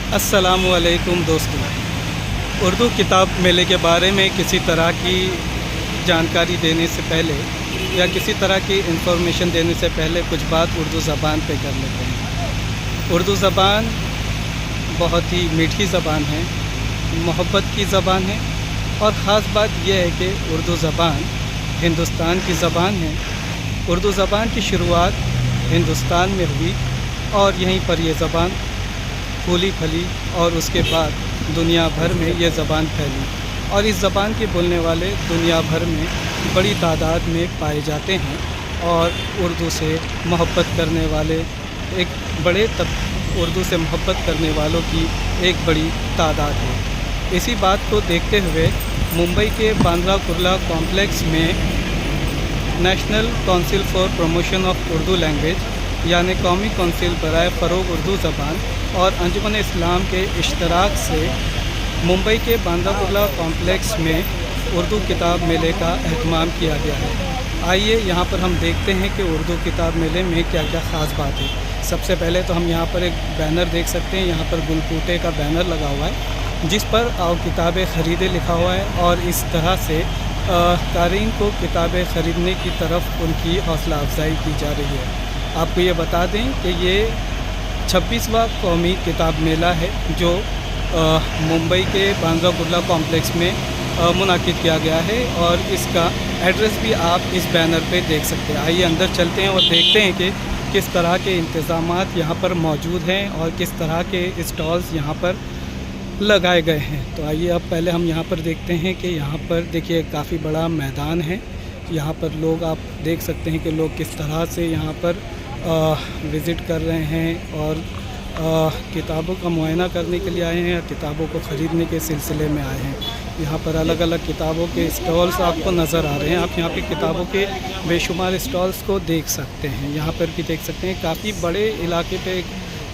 अस्सलामुअलैकुम दोस्तों। उर्दू किताब मेले के बारे में किसी तरह की जानकारी देने से पहले या किसी तरह की इन्फॉर्मेशन देने से पहले कुछ बात उर्दू ज़बान पे कर लेते हैं। उर्दू ज़बान बहुत ही मीठी ज़बान है, मोहब्बत की ज़बान है और ख़ास बात यह है कि उर्दू ज़बान हिंदुस्तान की ज़बान है। उर्दू ज़बान की शुरुआत हिंदुस्तान में हुई और यहीं पर यह ज़बान फूली फली और उसके बाद दुनिया भर में ये ज़बान फैली और इस ज़बान के बोलने वाले दुनिया भर में बड़ी तादाद में पाए जाते हैं और उर्दू से मोहब्बत करने वाले उर्दू से मोहब्बत करने वालों की एक बड़ी तादाद है। इसी बात को देखते हुए मुंबई के बांद्रा कुर्ला कॉम्प्लेक्स में national council for promotion of Urdu language यानी कौमी कौंसिल बराए फ़रोग़ उर्दू ज़बान और अंजुमन इस्लाम के इश्तराक से मुंबई के बांद्रा कुर्ला कॉम्प्लेक्स में उर्दू किताब मेले का एहतमाम किया गया है। आइए यहाँ पर हम देखते हैं कि उर्दू किताब मेले में क्या क्या ख़ास बात है। सबसे पहले तो हम यहाँ पर एक बैनर देख सकते हैं। यहाँ पर गुलकूटे का बैनर लगा हुआ है जिस पर आओ किताबें ख़रीदे लिखा हुआ है और इस तरह से क़ारीन को किताबें ख़रीदने की तरफ उनकी हौसला अफजाई की जा रही है। आपको ये बता दें कि ये 26वां कौमी किताब मेला है जो मुंबई के बांद्रा कुर्ला कॉम्प्लेक्स में मुनाकिद किया गया है और इसका एड्रेस भी आप इस बैनर पे देख सकते हैं। आइए अंदर चलते हैं और देखते हैं कि किस तरह के इंतज़ामात यहाँ पर मौजूद हैं और किस तरह के स्टॉल्स यहाँ पर लगाए गए हैं। तो आइए अब पहले हम यहाँ पर देखते हैं कि यहाँ पर देखिए काफ़ी बड़ा मैदान है। यहाँ पर लोग आप देख सकते हैं कि लोग किस तरह से यहाँ पर विज़िट कर रहे हैं और किताबों का मुआयना करने के लिए आए हैं या किताबों को ख़रीदने के सिलसिले में आए हैं। यहाँ पर अलग अलग किताबों के स्टॉल्स आपको नज़र आ रहे हैं। आप यहाँ पे किताबों के बेशुमार स्टॉल्स को देख सकते हैं। यहाँ पर भी देख सकते हैं काफ़ी बड़े इलाके पे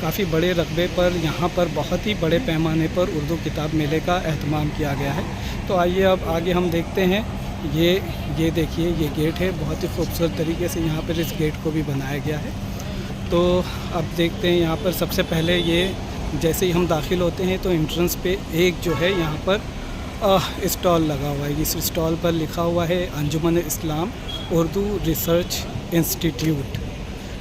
काफ़ी बड़े रकबे पर यहाँ पर बहुत ही बड़े पैमाने पर उर्दू किताब मेले का एहतमाम किया गया है। तो आइए अब आगे हम देखते हैं। ये देखिए ये गेट है, बहुत ही खूबसूरत तरीके से यहाँ पर इस गेट को भी बनाया गया है। तो अब देखते हैं यहाँ पर सबसे पहले ये जैसे ही हम दाखिल होते हैं तो एंट्रेंस पे एक जो है यहाँ पर स्टॉल लगा हुआ है। इस स्टॉल पर लिखा हुआ है अंजुमन इस्लाम उर्दू रिसर्च इंस्टीट्यूट,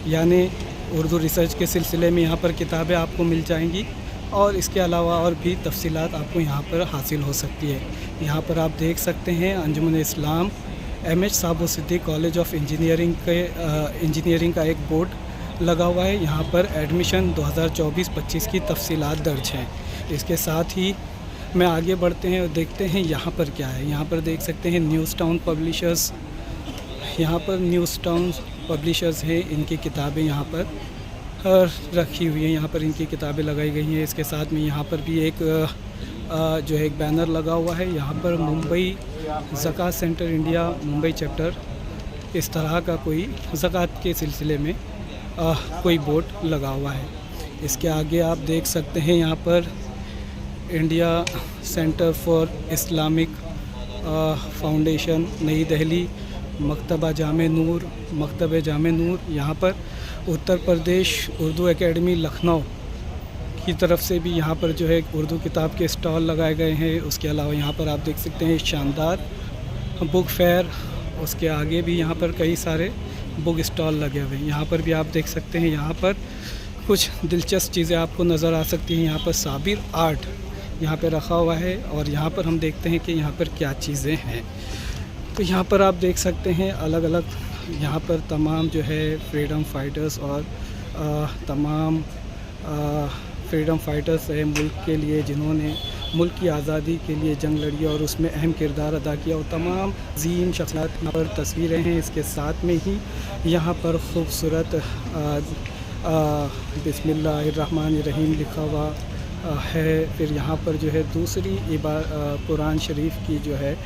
यानी उर्दू रिसर्च के सिलसिले में यहाँ पर किताबें आपको मिल जाएंगी और इसके अलावा और भी तफसीलात आपको यहाँ पर हासिल हो सकती है। यहाँ पर आप देख सकते हैं Anjuman Islam M H. Saboo Siddik college of engineering का एक बोर्ड लगा हुआ है। यहाँ पर एडमिशन 2024-25 की तफसीलात दर्ज हैं। इसके साथ ही मैं आगे बढ़ते हैं और देखते हैं यहाँ पर क्या है। यहाँ पर देख सकते हैं न्यूज़ टाउन पब्लिशर्स, यहाँ पर न्यूज़ टाउन पब्लिशर्स हैं, इनकी किताबें यहाँ पर रखी हुई हैं। यहाँ पर इनकी किताबें लगाई गई हैं। इसके साथ में यहाँ पर भी एक जो है एक बैनर लगा हुआ है। यहाँ पर मुंबई ज़कात सेंटर इंडिया मुंबई चैप्टर इस तरह का कोई ज़कात के सिलसिले में कोई बोर्ड लगा हुआ है। इसके आगे आप देख सकते हैं यहाँ पर India centre for Islamic foundation नई दिल्ली, मकतब जामे नूर, यहाँ पर उत्तर प्रदेश उर्दू एकेडमी लखनऊ की तरफ से भी यहाँ पर जो है उर्दू किताब के स्टॉल लगाए गए हैं। उसके अलावा यहाँ पर आप देख सकते हैं शानदार बुक फेयर, उसके आगे भी यहाँ पर कई सारे बुक स्टॉल लगे हुए हैं। यहाँ पर भी आप देख सकते हैं यहाँ पर कुछ दिलचस्प चीज़ें आपको नज़र आ सकती हैं। यहाँ पर साबिर आर्ट यहाँ पर रखा हुआ है और यहाँ पर हम देखते हैं कि यहाँ पर क्या चीज़ें हैं। तो यहाँ पर आप देख सकते हैं अलग अलग यहाँ पर तमाम जो है फ्रीडम फाइटर्स और तमाम फ्रीडम फाइटर्स हैं मुल्क के लिए, जिन्होंने मुल्क की आज़ादी के लिए जंग लड़ी और उसमें अहम किरदार अदा किया और तमाम अज़ीम शख्सियत यहाँ पर तस्वीरें हैं। इसके साथ में ही यहाँ पर ख़ूबसूरत बिस्मिल्लाहिर्रहमानिर्रहीम लिखा हुआ है। फिर यहाँ पर जो है दूसरी कुरान शरीफ की जो है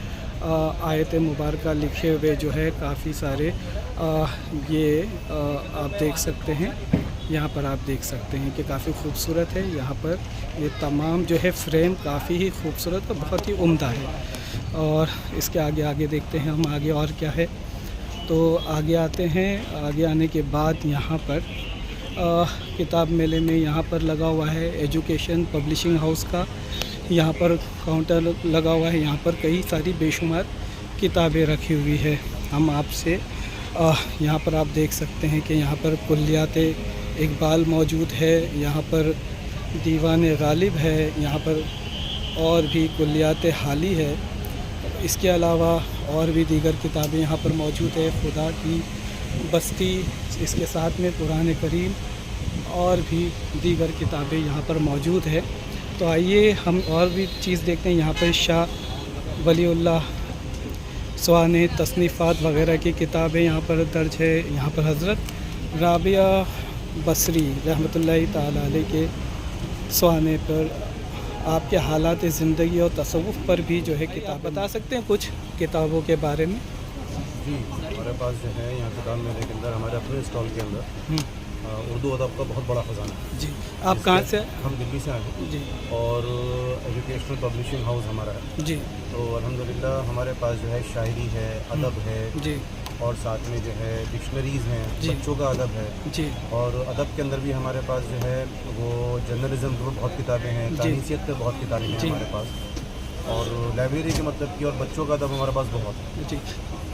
आयत मुबारका लिखे हुए जो है काफ़ी सारे आप देख सकते हैं। यहाँ पर आप देख सकते हैं कि काफ़ी खूबसूरत है। यहाँ पर ये तमाम जो है फ्रेम काफ़ी ही खूबसूरत और बहुत ही उम्दा है। और इसके आगे देखते हैं हम आगे और क्या है। तो आगे आते हैं। आगे आने के बाद यहाँ पर किताब मेले में यहाँ पर लगा हुआ है एजुकेशन पब्लिशिंग हाउस का। यहाँ पर काउंटर लगा हुआ है, यहाँ पर कई सारी बेशुमार किताबें रखी हुई है। हम आपसे यहाँ पर आप देख सकते हैं कि यहाँ पर कुल्लियात इकबाल मौजूद है, यहाँ पर दीवान गालिब है, यहाँ पर और भी कुल्लियात हाली है। इसके अलावा और भी दीगर किताबें यहाँ पर मौजूद है, खुदा की बस्ती, इसके साथ में कुरान करीम और भी दीगर किताबें यहाँ पर मौजूद है। तो आइए हम और भी चीज़ देखते हैं। यहाँ पर शाह वलीउल्लाह स्वाने तसनीफ़ात वग़ैरह की किताबें यहाँ पर दर्ज है। यहाँ पर हज़रत राबिया बसरी रहमतुल्लाहि ताला अलैह के स्वाने पर आपके हालात ज़िंदगी और तसव्वुफ़ पर भी जो है किताब बता सकते हैं कुछ किताबों के बारे में? जी, हमारे पास जो है यहाँ किताब मेले के अंदर हमारे अपने स्टॉल के अंदर उर्दू अदब का बहुत बड़ा ख़जाना है। जी, आप कहाँ से? हम दिल्ली से आए हैं जी। और एजुकेशनल पब्लिशिंग हाउस हमारा है जी। तो अल्हम्दुलिल्लाह हमारे पास जो है शायरी है, अदब है जी, और साथ में जो है डिक्शनरीज़ हैं, बच्चों का अदब है जी। और अदब के अंदर भी हमारे पास जो है वो जर्नलिज़म पर बहुत किताबें हैं, तानीसियत पर बहुत किताबें हैं हमारे पास, और लाइब्रेरी के मतलब की और बच्चों का अदब हमारे पास बहुत है जी।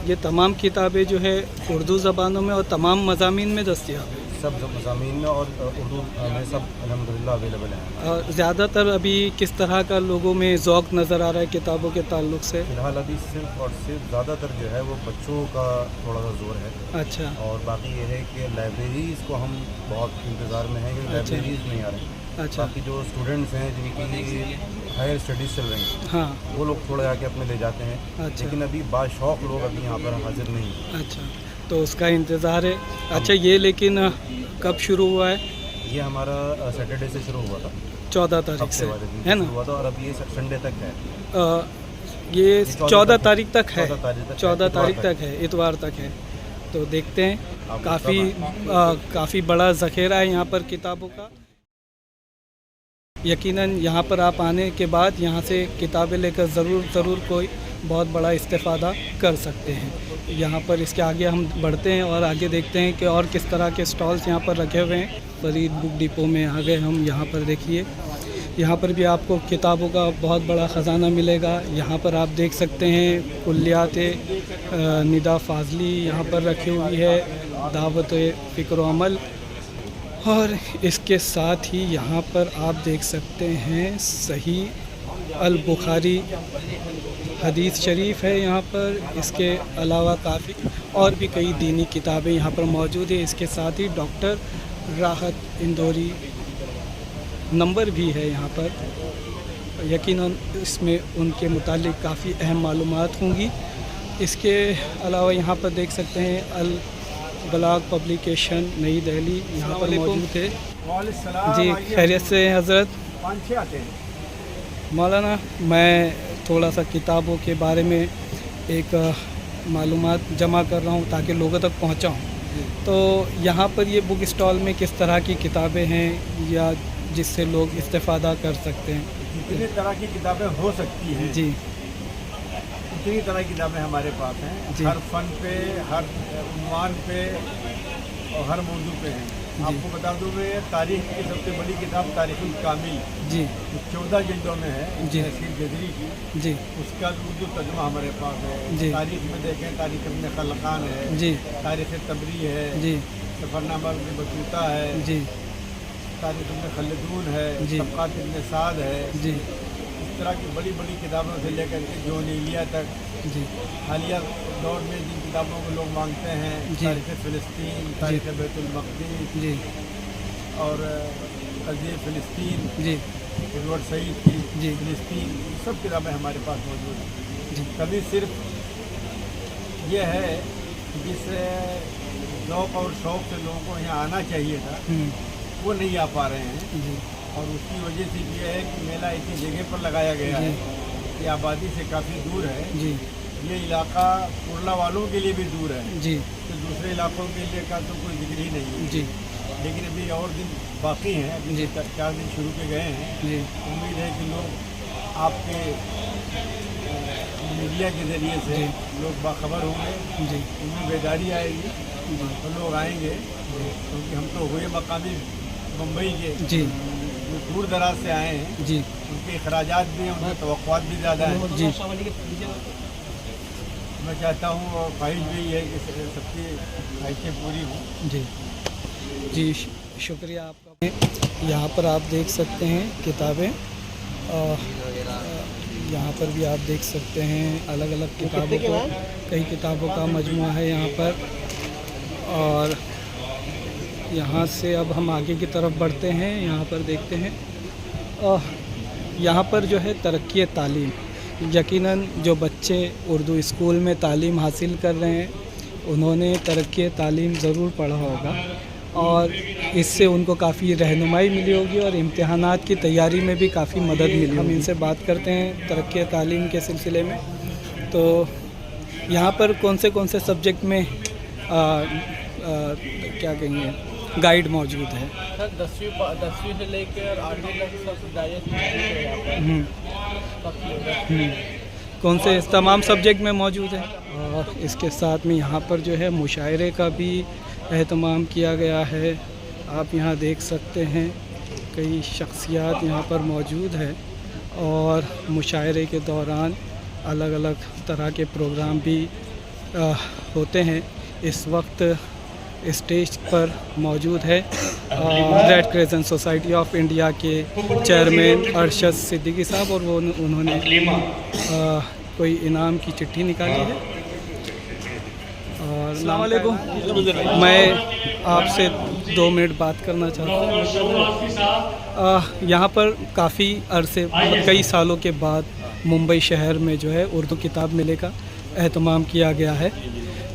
ये तमाम किताबें जो है उर्दू ज़बानों में और तमाम मज़ामीन में दस्तयाब है, सब मज़ामीन में और उर्दू में सब अल्हम्दुलिल्लाह अवेलेबल है। ज़्यादातर अभी किस तरह का लोगों में ज़ौक़ नज़र आ रहा है किताबों के ताल्लुक़ से? फ़िलहाल अभी सिर्फ और सिर्फ ज़्यादातर जो है वो बच्चों का थोड़ा सा जोर है। अच्छा। और बाकी ये है कि लाइब्रेरीज़ को हम बहुत इंतज़ार में हैं, क्योंकि लाइब्रेरीज़ नहीं आ रहे हैं। अच्छा। बाकी जो स्टूडेंट्स हैं जिनकी हायर स्टडीज़ चल रही हैं, हाँ, वो लोग थोड़े आके अपने ले जाते हैं। अच्छा। लेकिन अभी बाशौक़ लोग अभी यहाँ पर हाजिर नहीं हैं। अच्छा, तो उसका इंतज़ार है। अच्छा, ये लेकिन कब शुरू हुआ है? ये हमारा सैटरडे से शुरू हुआ था, 14 तारीख से, है ना? हुआ था, और अब ये संडे तक है। ये 14 तारीख तक है, 14 तारीख तक है, इतवार तक है। तो देखते हैं, काफ़ी बड़ा ज़ख़ीरा है यहाँ पर किताबों का। यकीनन यहाँ पर आप आने के बाद यहाँ से किताबें लेकर ज़रूर कोई बहुत बड़ा इस्तेफ़ादा कर सकते हैं। यहाँ पर इसके आगे हम बढ़ते हैं और आगे देखते हैं कि और किस तरह के स्टॉल्स यहाँ पर रखे हुए हैं। फरीद बुक डिपो में आ गए हम। यहाँ पर देखिए, यहाँ पर भी आपको किताबों का बहुत बड़ा ख़जाना मिलेगा। यहाँ पर आप देख सकते हैं कुल्लियात निदा फ़ाज़ली यहाँ पर रखी हुई है, दावत फ़िक्र व अमल, और इसके साथ ही यहाँ पर आप देख सकते हैं सही अल बुखारी हदीस शरीफ है यहाँ पर। इसके अलावा काफ़ी और भी कई दीनी किताबें यहाँ पर मौजूद है। इसके साथ ही डॉक्टर राहत इंदौरी नंबर भी है यहाँ पर। यकीनन इसमें उनके मुतालिक काफ़ी अहम मालूमात होंगी। इसके अलावा यहाँ पर देख सकते हैं अल बलाग पब्लिकेशन नई दिल्ली यहाँ पर मौजूद है जी। खैरियत से हज़रत? मौलाना, मैं थोड़ा सा किताबों के बारे में एक मालूमात जमा कर रहा हूँ ताकि लोगों तक पहुँचाऊँ। तो यहाँ पर ये बुक स्टॉल में किस तरह की किताबें हैं या जिससे लोग इस्तेफ़ादा कर सकते हैं? जितनी तरह की किताबें हो सकती हैं जी, उतनी तरह की किताबें हमारे पास हैं। हर फ़न पे, हर उन्वान पे और हर मौजू पे हैं। आपको बता दूँ मैं, तारीख़ की सबसे बड़ी किताब तारीख़ुल कामिल जी 14 जिल्दों में है जी, जदरी की जी। उसका उर्दू तर्जुमा हमारे पास है जी। तारीख़ में देखें, तारीख़ इब्न खलकान है जी, तारीख़ तबरी है जी, सफ़रनामा इब्न बतूता है जी, तारीख़ इब्न खलदून है जी, तबक़ात इब्न साद है जी। इस तरह की बड़ी बड़ी किताबों से लेकर के जोनीलिया तक जी। हालिया दौर में जिन किताबों को लोग मांगते हैं, तारीख़ फ़िलिस्तीन, तारीख़ बैतुल मक़दीस जी, और क़ज़िया फ़िलिस्तीन जी, एडवर्ड सईद की जी फ़िलिस्तीन, सब किताबें हमारे पास मौजूद हैं जी। कभी सिर्फ ये है जिस ज़ौक़ और शौक़ से लोगों को यहाँ आना चाहिए था वो नहीं आ पा रहे हैं जी। और उसकी वजह से ये है कि मेला ऐसी जगह पर लगाया गया है कि आबादी से काफ़ी दूर है जी। ये इलाका कुर्ला वालों के लिए भी दूर है जी, तो दूसरे इलाकों के लिए का तो कोई जिक्र ही नहीं है जी। लेकिन अभी और दिन बाकी हैं, अभी 4 दिन शुरू के गए हैं जी। उम्मीद है कि लोग आपके मीडिया के ज़रिए से लोग बाखबर होंगे जी, उनमें बेदारी आएगी तो लोग आएंगे क्योंकि हम तो हुए मकामी मुंबई के, जी, जो दूर दराज से आए हैं, जी, उनके अखराजात भी हैं, उनके तवक्कुआत भी ज़्यादा हैं। जी, मैं चाहता हूँ और ख्वाहिश भी है कि सबकी ख्वाहिशें पूरी हों। जी, जी, शुक्रिया आपका। यहाँ पर आप देख सकते हैं किताबें, यहाँ पर भी आप देख सकते हैं अलग अलग किताबों को, कई किताबों का मजमूआ है यहाँ पर। और यहाँ से अब हम आगे की तरफ बढ़ते हैं, यहाँ पर देखते हैं यहाँ पर जो है तरक्की तालीम, यकीनन जो बच्चे उर्दू स्कूल में तालीम हासिल कर रहे हैं उन्होंने तरक्की तालीम ज़रूर पढ़ा होगा और इससे उनको काफ़ी रहनुमाई मिली होगी और इम्तिहानात की तैयारी में भी काफ़ी मदद मिली। हम इनसे बात करते हैं तरक्की तालीम के सिलसिले में। तो यहाँ पर कौन से सब्जेक्ट में क्या कहेंगे गाइड मौजूद है? सर 10वीं से लेकर 8वीं तक सब गाइड कौन से तमाम सब्जेक्ट में मौजूद है। और इसके साथ में यहाँ पर जो है मुशायरे का भी एहतमाम किया गया है। आप यहाँ देख सकते हैं कई शख्सियात यहाँ पर मौजूद है और मुशायरे के दौरान अलग अलग तरह के प्रोग्राम भी होते हैं। इस वक्त स्टेज पर मौजूद है red crescent society of India के चेयरमैन अरशद सिद्दीकी साहब और वो उन्होंने कोई इनाम की चिट्ठी निकाली है। और अस्सलाम वालेकुम, मैं आपसे 2 मिनट बात करना चाहता हूँ। यहाँ पर काफ़ी अरसे कई सालों के बाद मुंबई शहर में जो है उर्दू किताब मेले का एहतमाम किया गया है,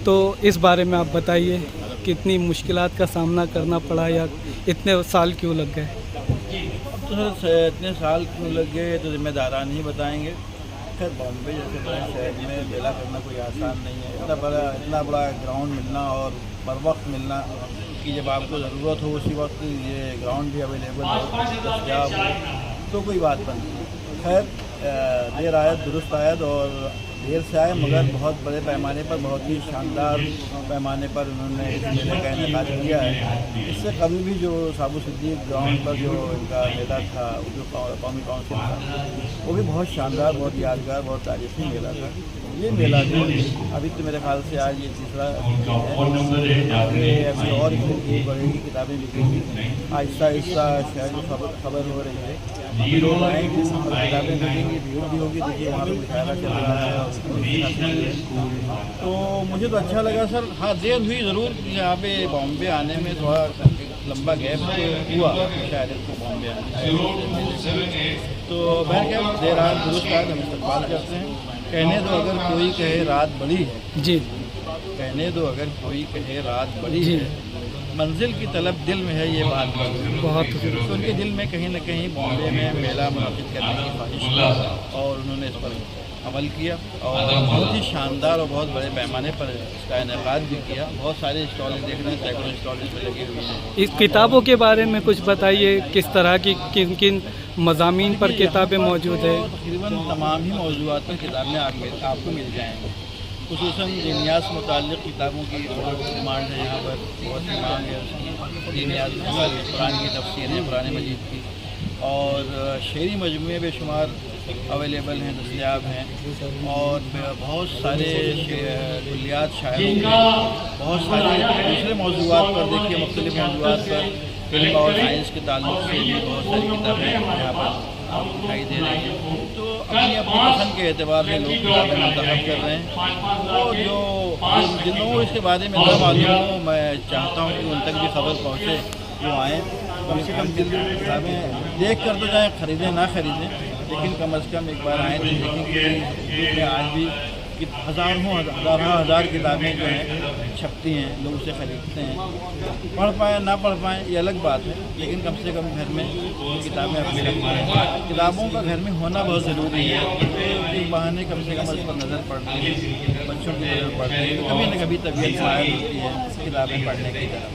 तो इस बारे में आप बताइए कितनी मुश्किलात का सामना करना पड़ा या इतने साल क्यों लग गए? अब तो सर इतने साल क्यों लग गए तो ज़िम्मेदारान ही बताएंगे। खैर बॉम्बे जैसे बड़े शहर में मेला करना कोई आसान नहीं है। इतना बड़ा ग्राउंड मिलना और बर वक्त मिलना कि जब आपको ज़रूरत हो उसी वक्त ये ग्राउंड भी अवेलेबल हो, दस्तयाब हो, तो कोई बात नहीं। खैर देर आयत दुरुस्त आयत और देर से आए मगर बहुत बड़े पैमाने पर, बहुत ही शानदार पैमाने पर उन्होंने इस मेले का इनेकाद किया है। इससे कभी भी जो साबु सिद्दीक ग्राउंड पर जो इनका मेला था, जो कौमी काउंसिल था, वो भी बहुत शानदार, बहुत यादगार, बहुत तारीखी मेला था। ये मेला जो अभी तो मेरे ख्याल से आज ये तीसरा है, अभी और इसमें बढ़ेगी, किताबें लिखेंगी, आहिस्ता आहिस्ता शहर की खबर हो रही है। अभी लोग आएंगे, किताबें लिखेंगी, भीड़ भी होगी। देखिए वहाँ पर मुशायरा चल रहा है। तो मुझे तो अच्छा लगा सर। हाँ, देर हुई ज़रूर, यहाँ पे बॉम्बे आने में थोड़ा लंबा गैप हुआ शायद को बॉम्बे आने। तो बहरकैफ देर आज दुरुस्त आज हम इस्तकबाल करते हैं। कहने दो अगर कोई कहे रात बड़ी है, जी, कहने दो अगर कोई कहे रात बड़ी है, मंजिल की तलब दिल में है, ये बात बहुत। तो उनके दिल में कहीं ना कहीं बॉम्बे में मेला मुनक़िद करने की ख्वाहिश थी और उन्होंने इस पर अमल किया और बहुत ही शानदार और बहुत बड़े पैमाने पर इसका इनेकाद भी किया। बहुत सारे स्टॉलें देख रहे हैं, सैकड़ों स्टॉल इसमें लगे हुए हैं। इस किताबों के बारे में कुछ बताइए, किस तरह की किन किन मज़ामीन पर किताबें मौजूद है? तकरीबन तमाम ही मौज़ूआत पर किताबें आपको मिल जाएंगी। खुसूसन दीनियात से मुताल्लिक़ किताबों की डिमांड है यहाँ पर, बहुत सी मांग है उसकी। दीनियात से मुताल्लिक़ कुरान की तफ़सीर है, कुरान मजीद की, और शेरी मजमूए बेशुमार अवेलेबल हैं, दस्तयाब हैं। और बहुत सारे कुल्लियात शायरों के, बहुत सारे दूसरे मौज़ूआत पर देखिए, मुख्तलिफ़ मौज़ूआत पर इल्म और साइंस के ताल्लुक़ से भी बहुत सारी किताबें यहाँ पर आपको दिखाई दे रही हैं। तो अपनी अपनी पसंद के एतबार से लोग किताबें मुंतखब कर रहे हैं। और जो जिन लोगों को इसके बारे में न मालूम हो, मैं चाहता हूँ कि उन तक भी खबर पहुँचे, वो आएँ, कम से कम किताबें देख कर तो जाएँ, ख़रीदें ना ख़रीदें, लेकिन कम अज़ कम एक बार आएँ तो देखें कि आज भी कि हज़ार किताबें जो हैं छपती हैं, लोग उसे ख़रीदते हैं। पढ़ पाएँ ना पढ़ पाएँ ये अलग बात है, लेकिन कम से कम घर में किताबें अपनी रखती हैं। किताबों का घर में होना बहुत ज़रूरी है। एक बहाने कम से कम उस पर नज़र पड़ती है, बच्चों की नज़र पड़ती है, कभी न कभी तबीयत मायल होती है किताबें पढ़ने की तरफ।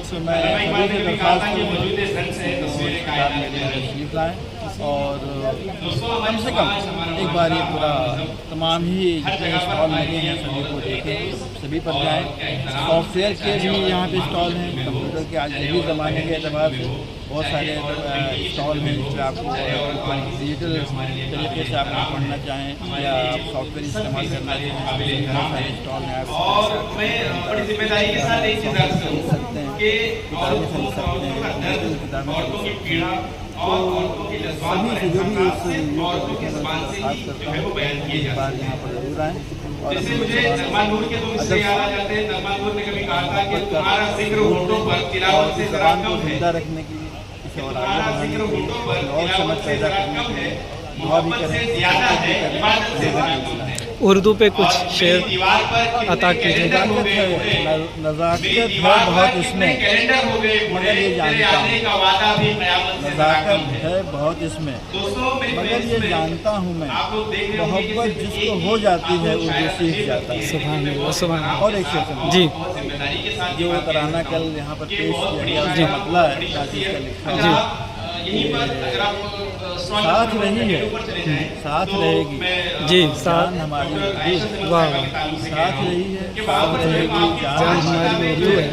तो मैं सभी से दरख्वास्त करूँगी किताब मेरे तशरीफ़ लाएँ और कम से कम एक बार ये पूरा तमाम ही जितने स्टॉल लगे हैं सभी को देखें, सभी पर जाएँ। सॉफ्टवेयर के भी यहाँ पे स्टॉल हैं, कंप्यूटर कि आज जदीद ज़माने के अतबार से बहुत सारे स्टॉल हैं जिसमें आपको डिजिटल तरीके से आप पढ़ना चाहें या आप सॉफ्टवेयर इस्तेमाल करना चाहें, बहुत सारे स्टॉल हैं। आप बड़ी जिम्मेदारी के साथ एक चीज़ रख सकते हैं, किताबें खरीद सकते हैं, किताबें खरीद सकते हैं। तो सभी जो भी खास करता हूँ इस बार यहाँ पर जरूर आएँ और ज़बान को जिंदा रखने की इसे और आगे बढ़ाने के लिए और समझ पैदा करने के लिए दुआ भी करें। उर्दू पे कुछ शेर अता कीजिए। नज़ाकत है बहुत इसमें मगर ये जानता हूँ, नज़ाकत है बहुत इसमें मगर ये जानता हूँ मैं, मोहब्बत जिसको हो जाती है उर्दू सीख जाता है। सुभान अल्लाह, सुभान अल्लाह। और एक शेर जी, जो तराना कल यहाँ पर पेश किया गया उसका मतलब है नाज़िर का लिखा है, साथ रही है साथ रहेगी जी, साथ हमारी उर्दू, वाह वाह, साथ रही है साथ रहेगी जान हमारी उर्दू है,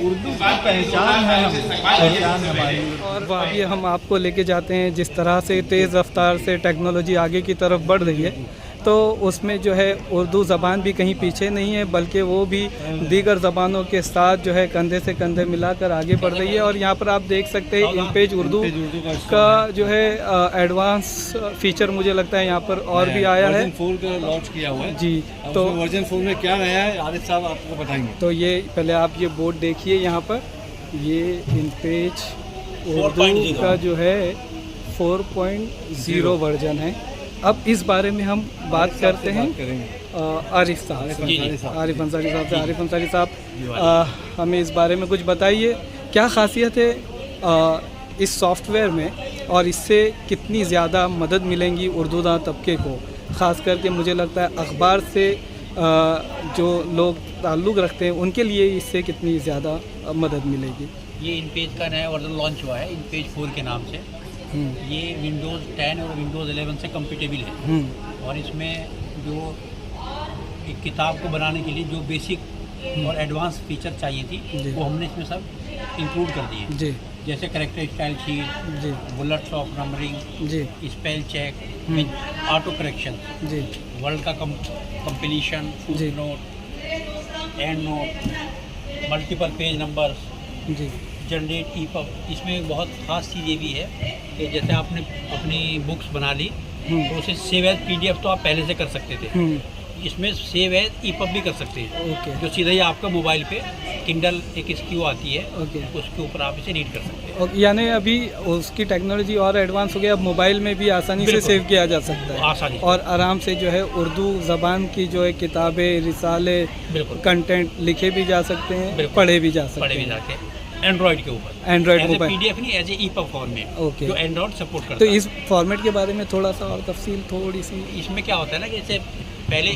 उर्दू की पहचान है, पहचान हमारी। और अभी हम आपको लेके जाते हैं जिस तरह से तेज़ रफ्तार से टेक्नोलॉजी आगे की तरफ बढ़ रही है, तो उसमें जो है उर्दू ज़बान भी कहीं पीछे नहीं है, बल्कि वो भी दीगर ज़बानों के साथ जो है कंधे से कंधे मिलाकर आगे बढ़ रही है। और यहाँ पर आप देख सकते हैं इन पेज उर्दू का जो है एडवांस फीचर मुझे लगता है यहाँ पर और भी आया है। वर्जन 4 का लॉन्च किया हुआ है जी, तो वर्जन 4 में क्या नया है आरिफ साहब आपको बताएंगे। तो ये पहले आप ये बोर्ड देखिए, यहाँ पर ये इन पेज उर्दू का जो है 4.0 वर्जन है। अब इस बारे में हम बात करते हैं आरिफ साहब से, आरिफ अंसारी साहब से। आरिफ अंसारी साहब, हमें इस बारे में कुछ बताइए, क्या खासियत है इस सॉफ्टवेयर में और इससे कितनी ज़्यादा मदद मिलेंगी उर्दूदा तबके को? ख़ास करके मुझे लगता है अखबार से जो लोग ताल्लुक़ रखते हैं उनके लिए इससे कितनी ज़्यादा मदद मिलेगी? ये इन पेज का नया वर्जन लॉन्च हुआ है, इन पेज 4 के नाम से। ये विंडोज़ 10 और विंडोज़ 11 से कंपेटेबल है और इसमें जो एक किताब को बनाने के लिए जो बेसिक और एडवांस फीचर चाहिए थी वो हमने इसमें सब इंक्लूड कर दिए जी, जैसे करेक्टर स्टाइल शीट जी, बुलेट्स ऑफ नंबरिंग जी, स्पेल चेक, ऑटो करेक्शन जी, वर्ड का compilation, footnote, endnote, multiple page numbers जी, जनरेट ईपब। इसमें बहुत ख़ास चीज़ ये भी है कि जैसे आपने अपनी बुक्स बना ली तो उसे सेव एज PDF तो आप पहले से कर सकते थे, इसमें सेव एज ईपब भी कर सकते हैं जो सीधा ही आपका मोबाइल पे किंडल एक स्क्यू आती है उसके ऊपर आप इसे रीड कर सकते हैं। यानी अभी उसकी टेक्नोलॉजी और एडवांस हो गया, अब मोबाइल में भी आसानी से सेव किया जा सकता है आसानी और आराम से जो है उर्दू ज़बान की जो है किताबें, रिसाले, कंटेंट लिखे भी जा सकते हैं, पढ़े भी जा सकते हैं एंड्रॉइड के ऊपर, एंड्रॉइड मोबाइल PDF नहीं, एज ए ईपब फॉर्मेट जो एंड्रॉइड सपोर्ट करता है। तो इस फॉर्मेट के बारे में थोड़ा सा और तफसील थोड़ी सी। इसमें क्या होता है ना कि जैसे पहले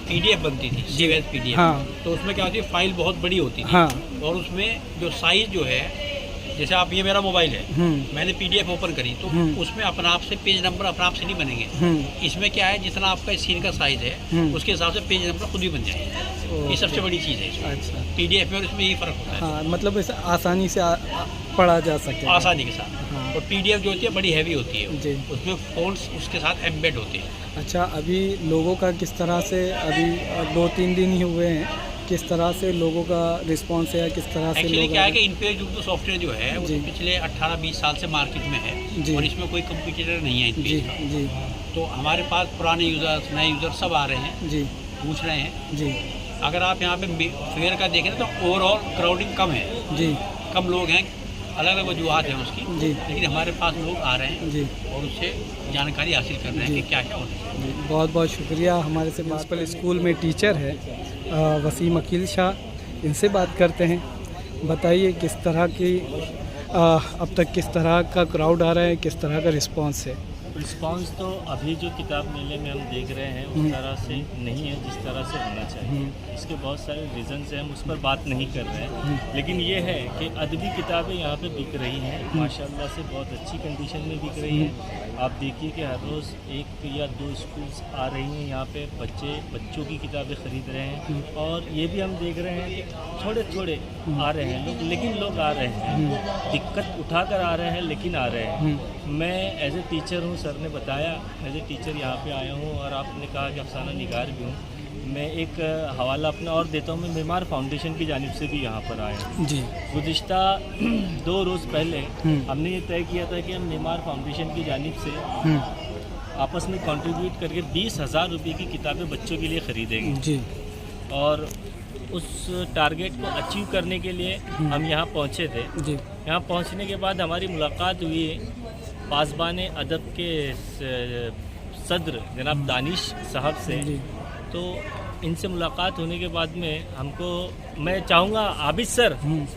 PDF बनती थी, सेव एज PDF, तो उसमें क्या होती है फाइल बहुत बड़ी होती थी और उसमें जो साइज जो है, जैसे आप ये मेरा मोबाइल है, मैंने PDF ओपन करी तो उसमें अपना आप से पेज नंबर अपना आप से नहीं बनेंगे। इसमें क्या है, जितना आपका स्क्रीन का साइज है उसके हिसाब से पेज नंबर खुद ही बन जाएंगे। ये सबसे बड़ी चीज़ है अच्छा PDF में और इसमें यही फ़र्क होता है। हाँ, मतलब इसे आसानी से पढ़ा जा सके आसानी के साथ। और PDF जो होती है बड़ी हैवी होती है, उसमें फ़ॉन्ट्स उसके साथ एम्बेड होते हैं। अच्छा, अभी लोगों का किस तरह से, अभी 2-3 दिन ही हुए हैं, किस तरह से लोगों का रिस्पांस है, किस तरह से एक्चुअली क्या है कि इनपेज उर्दू सॉफ्टवेयर जो है वो पिछले 18-20 साल से मार्केट में है और इसमें कोई कंपटीटर नहीं है इनपेज का। जी, तो हमारे पास पुराने यूज़र्स, नए यूज़र सब आ रहे हैं जी, पूछ रहे हैं जी। अगर आप यहाँ पे फेयर का देखें तो ओवरऑल क्राउडिंग कम है जी, कम लोग हैं, अलग अलग वजूहत हैं उसकी जी, लेकिन हमारे पास लोग आ रहे हैं जी और उससे जानकारी हासिल कर रहे हैं कि क्या क्या होता है। बहुत बहुत शुक्रिया। हमारे से म्यूनसिपल स्कूल में टीचर है वसीम अकील शाह, इनसे बात करते हैं। बताइए किस तरह की अब तक किस तरह का क्राउड आ रहा है, किस तरह का रिस्पांस है? रिस्पांस तो अभी जो किताब मेले में हम देख रहे हैं उस तरह से नहीं है जिस तरह से होना चाहिए। इसके बहुत सारे रीज़न्स हैं, हम उस पर बात नहीं कर रहे हैं, लेकिन ये है कि अदबी किताबें यहाँ पे बिक रही हैं माशाल्लाह से, बहुत अच्छी कंडीशन में बिक रही हैं आप देखिए कि हर रोज़ 1 या 2 स्कूल्स आ रही हैं यहाँ पे, बच्चों की किताबें ख़रीद रहे हैं। और ये भी हम देख रहे हैं कि छोटे छोटे आ रहे हैं लोग, लेकिन लोग आ रहे हैं, दिक्कत उठा कर आ रहे हैं, लेकिन आ रहे हैं। मैं एज ए टीचर हूँ, सर ने बताया, एज ए टीचर यहाँ पे आया हूँ, और आपने कहा कि अफसाना निगार भी हूँ। मैं एक हवाला अपना और देता हूँ, मैं मेमार फाउंडेशन की जानिब से भी यहाँ पर आया हूँ जी। गुज़िश्ता 2 रोज़ पहले हमने ये तय किया था कि हम मेमार फाउंडेशन की जानिब से आपस में कंट्रीब्यूट करके 20,000 रुपये की किताबें बच्चों के लिए ख़रीदेंगे जी। और उस टारगेट को अचीव करने के लिए हम यहाँ पहुँचे थे जी। यहाँ पहुँचने के बाद हमारी मुलाकात हुई पासबान अदब के सदर जनाब दानिश साहब से। तो इनसे मुलाकात होने के बाद में हमको, मैं चाहूँगा आबिद सर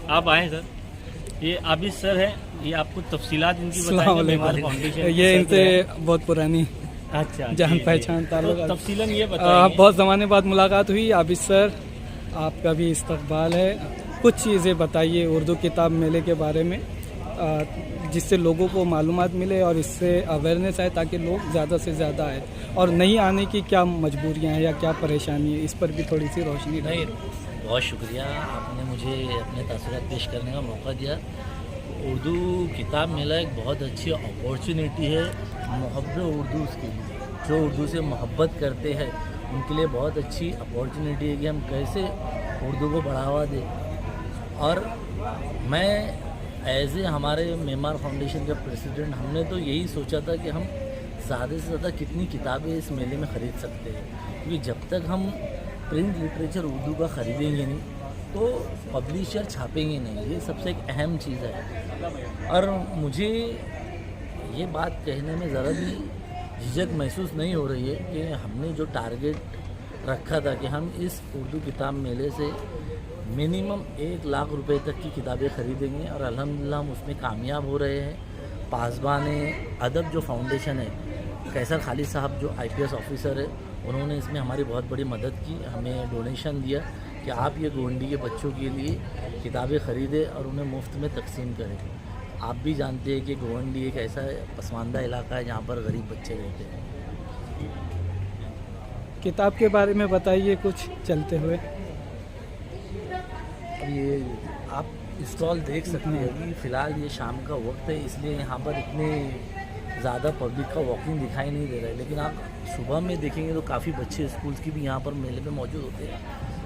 आप आएँ सर, ये आबिद सर है, ये आपको तफसीलात इनकी बताएंगे मेमार फाउंडेशन। ये इनसे बहुत पुरानी जान पहचान ताल्लुक, तफसीलन ये बताइए। बहुत ज़माने बाद मुलाकात हुई। आबिद सर, आपका भी इस्तकबाल है, कुछ चीज़ें बताइए उर्दू किताब मेले के बारे में, जिससे लोगों को मालूमात मिले और इससे अवेयरनेस आए, ताकि लोग ज़्यादा से ज़्यादा आए। और नहीं आने की क्या मजबूरियां हैं या क्या परेशानी है, इस पर भी थोड़ी सी रोशनी नहीं। बहुत शुक्रिया, आपने मुझे अपने तासुरात पेश करने का मौका दिया। उर्दू किताब मेला एक बहुत अच्छी अपॉर्चुनिटी है मुहब्बत उर्दू के लिए, जो उर्दू से मोहब्बत करते हैं उनके लिए बहुत अच्छी अपॉर्चुनिटी है कि हम कैसे उर्दू को बढ़ावा दें। और मैं एज ए हमारे मेमार फाउंडेशन के प्रेसिडेंट, हमने तो यही सोचा था कि हम ज़्यादा से ज़्यादा कितनी किताबें इस मेले में ख़रीद सकते हैं, क्योंकि जब तक हम प्रिंट लिटरेचर उर्दू का ख़रीदेंगे नहीं तो पब्लिशर छापेंगे नहीं, ये सबसे एक अहम चीज़ है। और मुझे ये बात कहने में ज़रा भी झिझक महसूस नहीं हो रही है कि हमने जो टारगेट रखा था कि हम इस उर्दू किताब मेले से मिनिमम 1 लाख रुपए तक की किताबें ख़रीदेंगे, और अल्हम्दुलिल्लाह हम उसमें कामयाब हो रहे हैं। पासबान अदब जो फाउंडेशन है, कैसर खालिद साहब जो IPS ऑफिसर है, उन्होंने इसमें हमारी बहुत बड़ी मदद की, हमें डोनेशन दिया कि आप ये गोंडी के बच्चों के लिए किताबें ख़रीदें और उन्हें मुफ्त में तकसीम करें। आप भी जानते हैं कि गोंडी एक ऐसा पसमानदा इलाका है जहाँ पर गरीब बच्चे रहते हैं। किताब के बारे में बताइए कुछ चलते हुए। अब ये आप स्टॉल देख सकते हैं, अभी फ़िलहाल ये शाम का वक्त है, इसलिए यहाँ पर इतने ज़्यादा पब्लिक का वॉकिंग दिखाई नहीं दे रहा है, लेकिन आप सुबह में देखेंगे तो काफ़ी बच्चे स्कूल्स की भी यहाँ पर मेले में मौजूद होते हैं।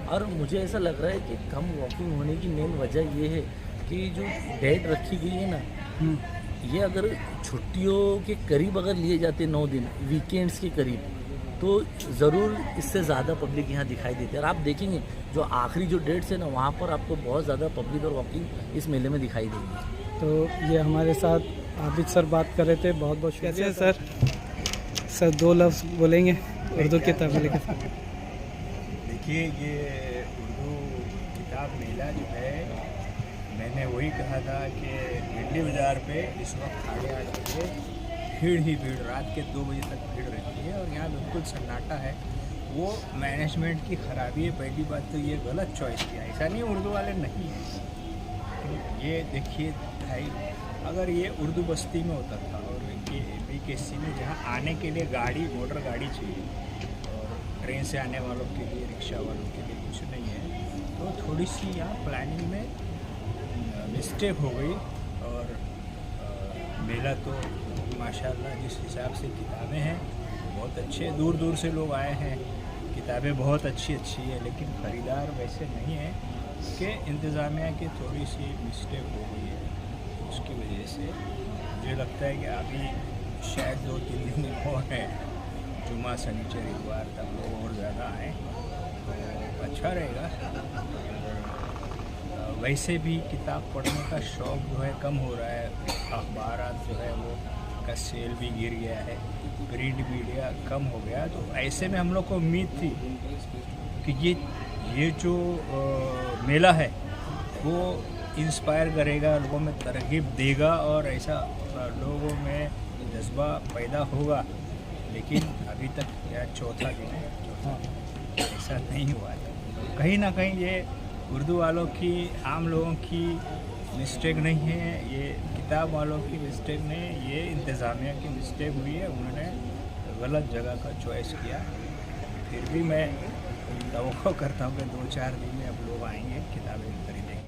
और मुझे ऐसा लग रहा है कि कम वॉकिंग होने की मेन वजह ये है कि जो डेट रखी गई है ना, ये अगर छुट्टियों के करीब अगर लिए जाते 9 दिन, वीकेंड्स के करीब, तो ज़रूर इससे ज़्यादा पब्लिक यहाँ दिखाई देती है। और आप देखेंगे जो आखिरी जो डेट्स है ना, वहाँ पर आपको बहुत ज़्यादा पब्लिक और वॉकिंग इस मेले में दिखाई देगी। तो ये हमारे साथ आबिद सर बात कर रहे थे, बहुत बहुत शुक्रिया सर। 2 लफ्ज़ बोलेंगे उर्दू किताब मेले के साथ। देखिए, ये उर्दू किताब मेला जो है, मैंने वही कहा था कि भिंडी बाज़ार पे इस वक्त 8:30 बजे भीड़ ही भीड़, रात के 2 बजे तक भीड़ रहती है, और यहाँ बिल्कुल सन्नाटा है। वो मैनेजमेंट की ख़राबी है। पहली बात तो ये गलत चॉइस किया, ऐसा नहीं उर्दू वाले नहीं हैं। ये देखिए भाई, अगर ये उर्दू बस्ती में होता था और ये BKC में, जहाँ आने के लिए गाड़ी, मोटर गाड़ी चाहिए, और ट्रेन से आने वालों के लिए, रिक्शा वालों के लिए कुछ नहीं है, तो थोड़ी सी यहाँ प्लानिंग में मिस्टेक हो गई। और मेला तो माशाल्लाह जिस हिसाब से किताबें हैं बहुत अच्छे, दूर दूर से लोग आए हैं, किताबें बहुत अच्छी है, लेकिन ख़रीदार वैसे नहीं है कि इंतज़ामिया की थोड़ी सी मिस्टेक हो गई है। उसकी वजह से मुझे लगता है कि अभी शायद 2-3 दिन और हैं, जुमा शनिचर इतवार तक लोग और ज़्यादा आएँ तो अच्छा रहेगा। वैसे भी किताब पढ़ने का शौक़ जो है कम हो रहा है, अखबारात जो है वो का सेल भी गिर गया है, प्रिंट मीडिया कम हो गया। तो ऐसे में हम लोग को उम्मीद थी कि ये जो मेला है वो इंस्पायर करेगा, लोगों में तरगीब देगा और ऐसा लोगों में जज्बा पैदा होगा, लेकिन अभी तक यह चौथा दिन है, ऐसा नहीं हुआ है। कहीं ना कहीं ये उर्दू वालों की, आम लोगों की मिस्टेक नहीं है, ये किताब वालों की मिस्टेक नहीं है, ये इंतज़ामिया की मिस्टेक हुई है। उन्होंने गलत जगह का चॉइस किया। फिर भी मैं तवक्को करता हूँ कि 2-4 दिन में